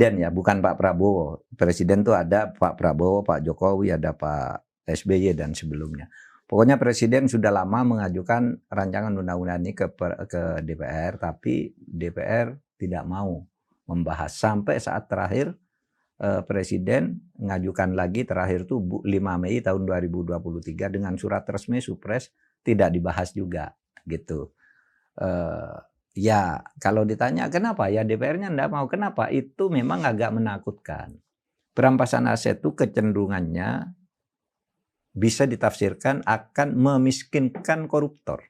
Dan ya, bukan Pak Prabowo. Presiden tuh ada Pak Prabowo, Pak Jokowi, ada Pak SBY dan sebelumnya. Pokoknya Presiden sudah lama mengajukan rancangan undang-undang ini ke DPR, tapi DPR tidak mau membahas sampai saat terakhir Presiden mengajukan lagi terakhir tuh 5 Mei tahun 2023 dengan surat resmi Supres tidak dibahas juga gitu. Ya, kalau ditanya kenapa ya DPR-nya enggak mau. Kenapa? Itu memang agak menakutkan. Perampasan aset itu kecenderungannya bisa ditafsirkan akan memiskinkan koruptor.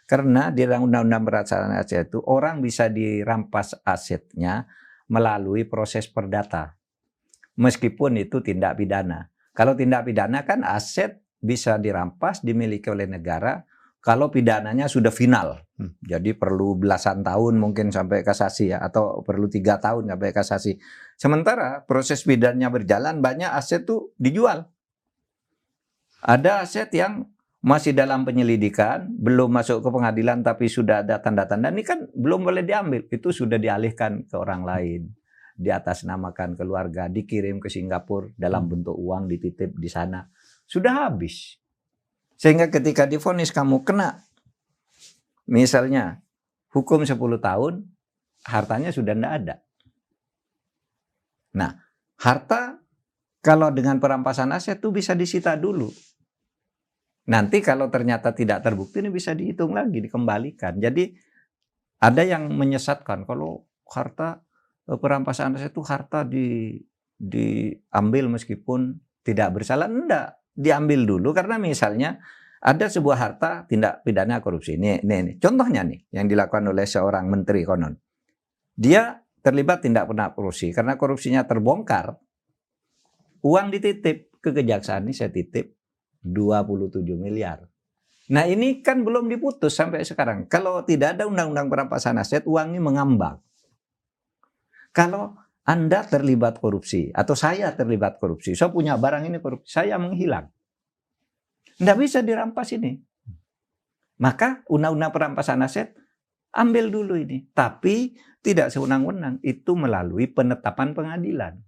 Karena di Undang-Undang Perampasan Aset itu orang bisa dirampas asetnya melalui proses perdata. Meskipun itu tindak pidana. Kalau tindak pidana kan aset bisa dirampas, dimiliki oleh negara, kalau pidananya sudah final. Jadi perlu belasan tahun mungkin sampai kasasi ya, atau perlu 3 tahun sampai kasasi. Sementara proses pidananya berjalan, banyak aset tuh dijual. Ada aset yang masih dalam penyelidikan, belum masuk ke pengadilan tapi sudah ada tanda-tanda, ini kan belum boleh diambil, itu sudah dialihkan ke orang lain. Diatasnamakan keluarga, dikirim ke Singapura dalam bentuk uang, dititip di sana. Sudah habis. Sehingga ketika divonis kamu kena, misalnya hukum 10 tahun, hartanya sudah tidak ada. Nah, harta kalau dengan perampasan aset itu bisa disita dulu. Nanti kalau ternyata tidak terbukti, ini bisa dihitung lagi, dikembalikan. Jadi ada yang menyesatkan kalau harta perampasan aset itu harta diambil meskipun tidak bersalah. Enggak, diambil dulu karena misalnya ada sebuah harta tindak pidana korupsi. Ini. Contohnya nih yang dilakukan oleh seorang menteri konon. Dia terlibat tindak pidana korupsi. Karena korupsinya terbongkar, uang dititip ke kejaksaan, ini saya titip 27 miliar. Nah ini kan belum diputus sampai sekarang. Kalau tidak ada undang-undang perampasan aset, uang ini mengambang. Kalau Anda terlibat korupsi, atau saya terlibat korupsi, saya punya barang ini korupsi, saya menghilang. Tidak bisa dirampas ini. Maka undang-undang perampasan aset, ambil dulu ini. Tapi tidak sewenang-wenang, itu melalui penetapan pengadilan.